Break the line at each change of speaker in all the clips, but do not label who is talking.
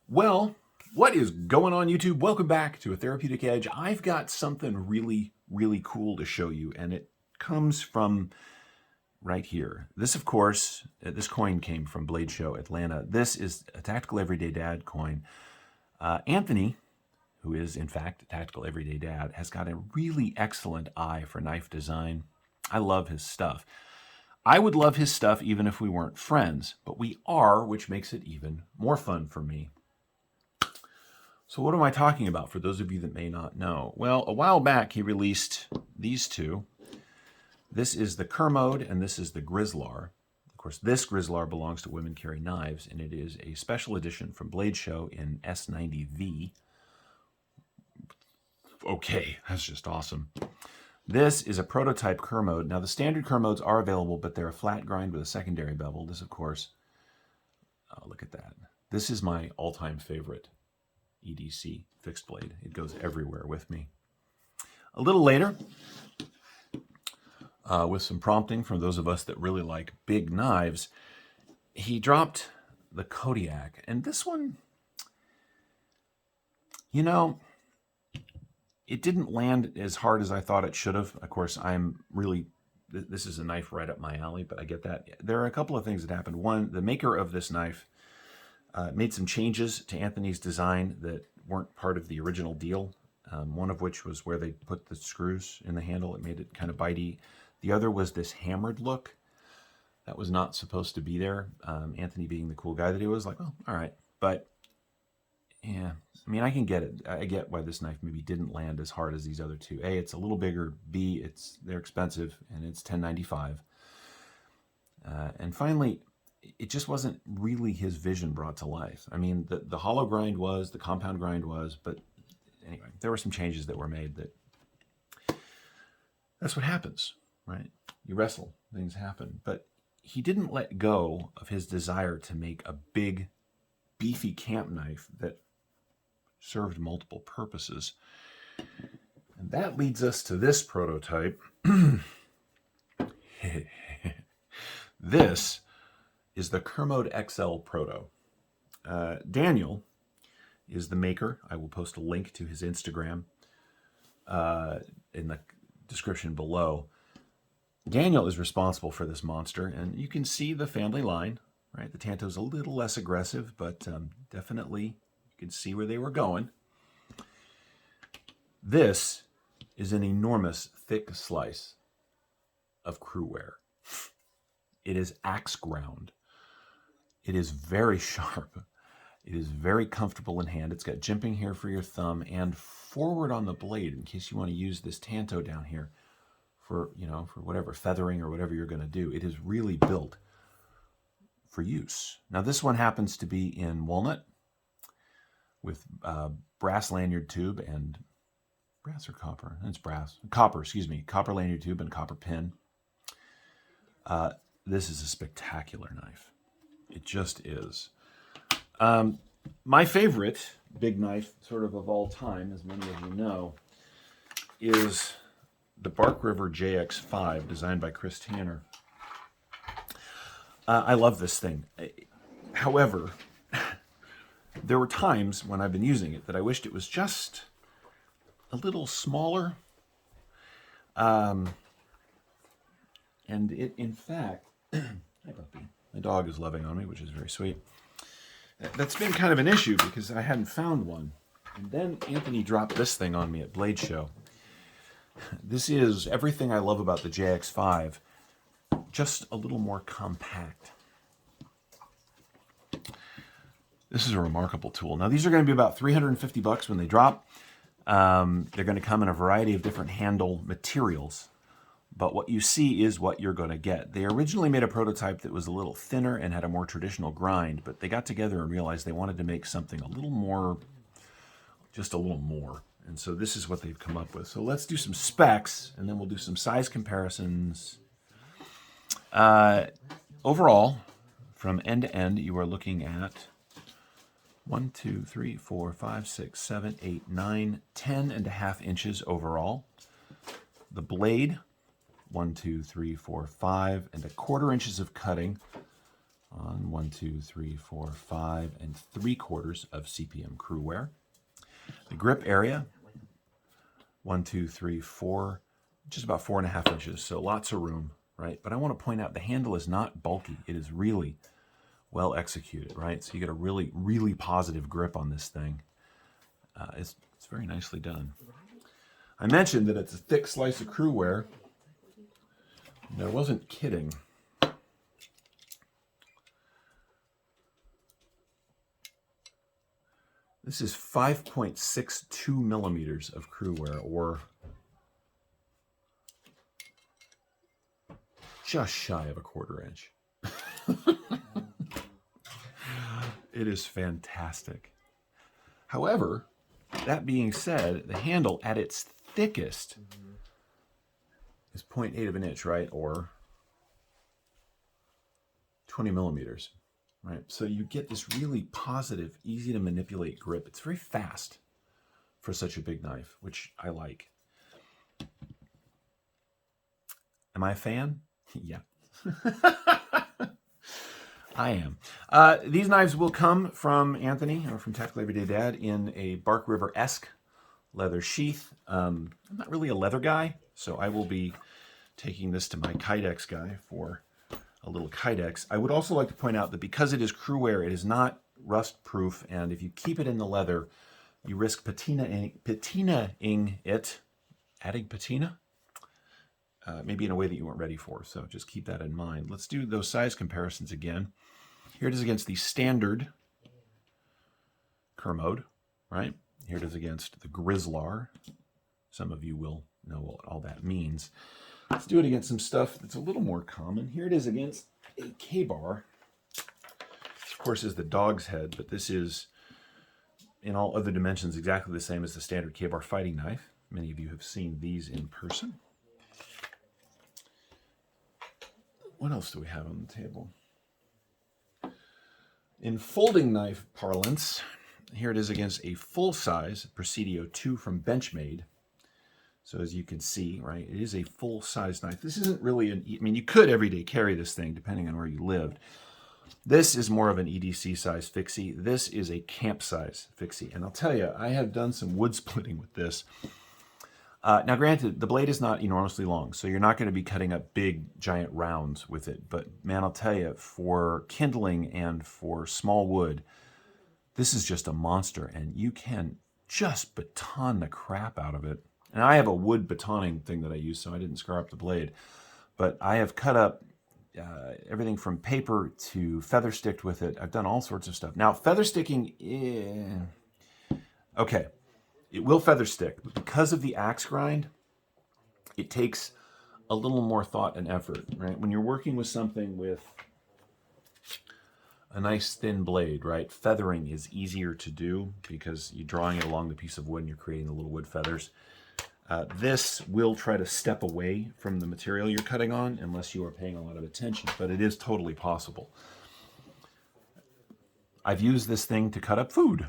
Well, what is going on, YouTube? Welcome back to A Therapeutic Edge. I've got something really, really cool to show you, and it comes from right here. This, of course, this coin came from Blade Show Atlanta. This is a Tactical Everyday Dad coin. Anthony, who is, in fact, a Tactical Everyday Dad, has got a really excellent eye for knife design. I love his stuff. I would love his stuff even if we weren't friends, but we are, which makes it even more fun for me. So what am I talking about for those of you that may not know? Well, a while back he released these two. This is the Kermode and this is the Grizzlar. Of course, this Grizzlar belongs to Women Carry Knives, and it is a special edition from Blade Show in S90V. Okay, that's just awesome. This is a prototype Kermode. Now, the standard Kermodes are available, but they're a flat grind with a secondary bevel. This, of course, look at that. This is my all-time favorite EDC fixed blade. It goes everywhere with me. A little later, with some prompting from those of us that really like big knives, he dropped the Kodiak. And this one, you know, it didn't land as hard as I thought it should have. Of course, this is a knife right up my alley, but I get that. There are a couple of things that happened. One, the maker of this knife made some changes to Anthony's design that weren't part of the original deal. One of which was where they put the screws in the handle. It made it kind of bitey. The other was this hammered look. That was not supposed to be there. Anthony, being the cool guy that he was, like, oh, all right. But yeah, I mean, I can get it. I get why this knife maybe didn't land as hard as these other two. A, it's a little bigger. B, they're expensive, and it's $10.95. And finally, it just wasn't really his vision brought to life. I mean, the hollow grind was, the compound grind was, but anyway, there were some changes that were made that's what happens, right? You wrestle, things happen. But he didn't let go of his desire to make a big, beefy camp knife that served multiple purposes. And that leads us to this prototype. This is the Kermode XL Proto. Daniel is the maker. I will post a link to his Instagram in the description below. Daniel is responsible for this monster, and you can see the family line, right? The Tanto's a little less aggressive, but definitely you can see where they were going. This is an enormous, thick slice of Cru-wear. It is axe ground. It is very sharp. It is very comfortable in hand. It's got jimping here for your thumb and forward on the blade in case you want to use this Tanto down here for, for whatever feathering or whatever you're going to do. It is really built for use. Now, this one happens to be in walnut with brass lanyard tube and brass or copper? It's brass. Copper, excuse me. Copper lanyard tube and copper pin. This is a spectacular knife. It just is. My favorite big knife, sort of all time, as many of you know, is the Bark River JX5, designed by Chris Tanner. I love this thing. However, there were times when I've been using it that I wished it was just a little smaller. And it, in fact, hi puppy. My dog is loving on me, which is very sweet. That's been kind of an issue because I hadn't found one. And then Anthony dropped this thing on me at Blade Show. This is everything I love about the JX5, just a little more compact. This is a remarkable tool. Now, these are going to be about $350 when they drop. They're going to come in a variety of different handle materials. But what you see is what you're going to get. They originally made a prototype that was a little thinner and had a more traditional grind, but they got together and realized they wanted to make something a little more, just a little more. And so this is what they've come up with. So let's do some specs, and then we'll do some size comparisons. Overall, from end to end, you are looking at 1, 2, 3, 4, 5, 6, 7, 8, 9, 10.5 inches overall. The blade, 1, 2, 3, 4, 5.25 inches of cutting on 1, 2, 3, 4, 5 3/4 of CPM Cru-wear. The grip area, 1, 2, 3, 4, just about 4.5 inches, so lots of room, right? But I want to point out the handle is not bulky. It is really well executed, right? So you get a really, really positive grip on this thing. It's very nicely done. I mentioned that it's a thick slice of Cru-wear. I wasn't kidding. This is 5.62 millimeters of Cru-wear, or just shy of a 1/4 inch. It is fantastic. However, that being said, the handle at its thickest is 0.8 of an inch, right? Or 20 millimeters, right? So you get this really positive, easy to manipulate grip. It's very fast for such a big knife, which I like. Am I a fan? Yeah. I am. These knives will come from Anthony, or from Tactical Everyday Dad, in a Bark River-esque leather sheath. I'm not really a leather guy, so I will be taking this to my Kydex guy for a little Kydex. I would also like to point out that because it is Cru-wear, it is not rust-proof, and if you keep it in the leather, you risk patinaing it, adding patina? Maybe in a way that you weren't ready for, so just keep that in mind. Let's do those size comparisons again. Here it is against the standard Kermode, right? Here it is against the Grizzlar. Some of you will know what all that means. Let's do it against some stuff that's a little more common. Here it is against a K-bar. Of course, is the dog's head, but this is, in all other dimensions, exactly the same as the standard K-bar fighting knife. Many of you have seen these in person. What else do we have on the table? In folding knife parlance, here it is against a full-size Presidio 2 from Benchmade. So as you can see, right, it is a full-size knife. This isn't really I mean, you could everyday carry this thing depending on where you lived. This is more of an EDC size fixie. This is a camp size fixie. And I'll tell you, I have done some wood splitting with this. Now, granted, the blade is not enormously long, so you're not going to be cutting up big, giant rounds with it. But, man, I'll tell you, for kindling and for small wood, this is just a monster, and you can just baton the crap out of it. And I have a wood batoning thing that I use, so I didn't scar up the blade. But I have cut up everything from paper to feather sticked with it. I've done all sorts of stuff. Now, feather sticking, okay. It will feather stick, but because of the axe grind, it takes a little more thought and effort, right? When you're working with something with a nice thin blade, right, feathering is easier to do because you're drawing it along the piece of wood and you're creating the little wood feathers. This will try to step away from the material you're cutting on unless you are paying a lot of attention, but it is totally possible. I've used this thing to cut up food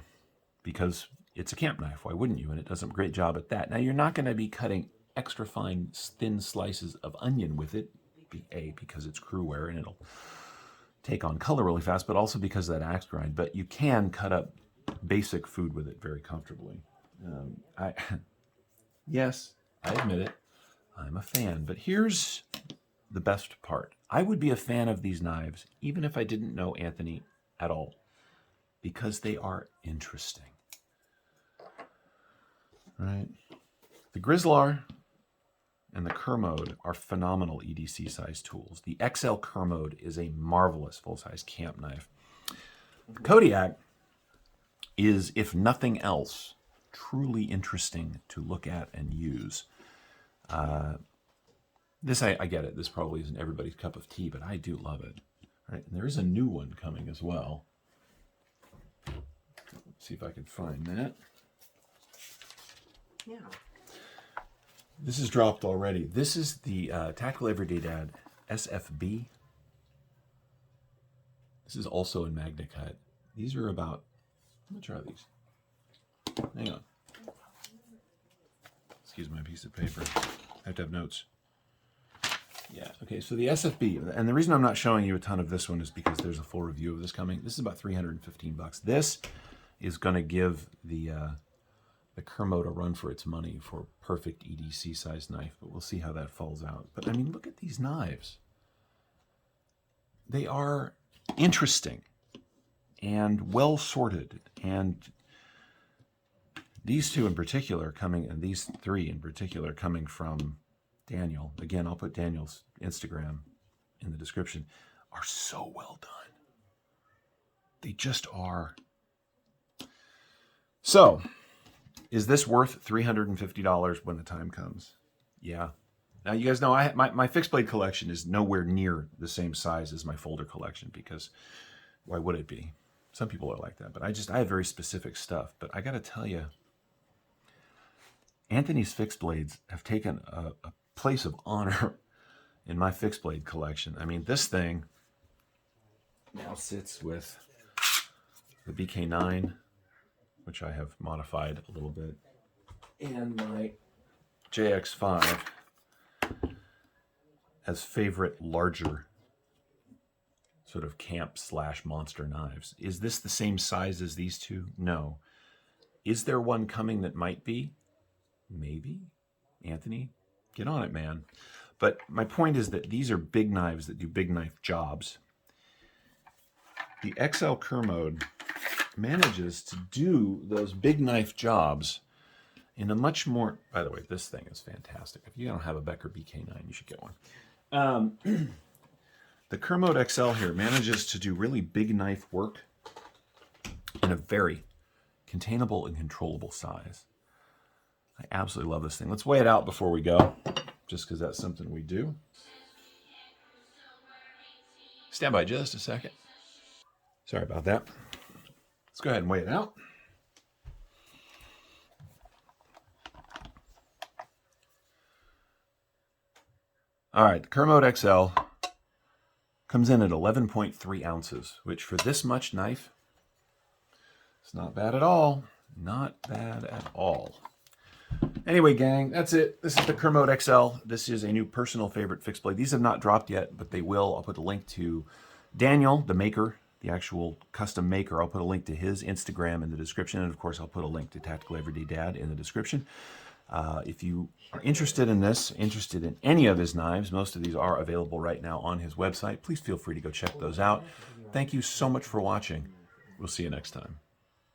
because it's a camp knife. Why wouldn't you? And it does a great job at that. Now, you're not going to be cutting extra fine, thin slices of onion with it, because it's Cru-wear and it'll take on color really fast, but also because of that axe grind. But you can cut up basic food with it very comfortably. Yes, I admit it. I'm a fan. But here's the best part. I would be a fan of these knives even if I didn't know Anthony at all, because they are interesting. Right? The Grizzlar and the Kermode are phenomenal EDC size tools. The XL Kermode is a marvelous full-size camp knife. The Kodiak is, if nothing else, truly interesting to look at and use. This, I get it. This probably isn't everybody's cup of tea, but I do love it. Right? And there is a new one coming as well. Let's see if I can find that.
Yeah.
This is dropped already. This is the Tactical Everyday Dad SFB. This is also in Magna Cut. These are about, how much are these? Hang on. Excuse my piece of paper. I have to have notes. Yeah, okay, so the SFB, and the reason I'm not showing you a ton of this one is because there's a full review of this coming. This is about 315 bucks. This is going to give the Kermode a run for its money for perfect EDC size knife, but we'll see how that falls out. But I mean, look at these knives. They are interesting and well sorted, and these two in particular coming, and these three in particular coming from Daniel. Again, I'll put Daniel's Instagram in the description. Are so well done. They just are. So, is this worth $350 when the time comes? Yeah. Now, you guys know my fixed blade collection is nowhere near the same size as my folder collection, because why would it be? Some people are like that, but I have very specific stuff. But I got to tell you, Anthony's fixed blades have taken a place of honor in my fixed blade collection. I mean, this thing now sits with the BK9, which I have modified a little bit, and my JX5 as favorite larger sort of camp / monster knives. Is this the same size as these two? No. Is there one coming that might be? Maybe. Anthony, get on it, man. But my point is that these are big knives that do big knife jobs. The XL Kermode manages to do those big knife jobs in a much more, by the way, this thing is fantastic. If you don't have a Becker BK9, you should get one. The Kermode XL here manages to do really big knife work in a very containable and controllable size. I absolutely love this thing. Let's weigh it out before we go, just because that's something we do. Stand by just a second. Sorry about that. Let's go ahead and weigh it out. All right, the Kermode XL comes in at 11.3 ounces, which for this much knife, it's not bad at all. Not bad at all. Anyway, gang, that's it. This is the Kermode XL. This is a new personal favorite fixed blade. These have not dropped yet, but they will. I'll put a link to Daniel, the maker, the actual custom maker. I'll put a link to his Instagram in the description. And of course, I'll put a link to Tactical Everyday Dad in the description. If you are interested in this, interested in any of his knives, most of these are available right now on his website. Please feel free to go check those out. Thank you so much for watching. We'll see you next time.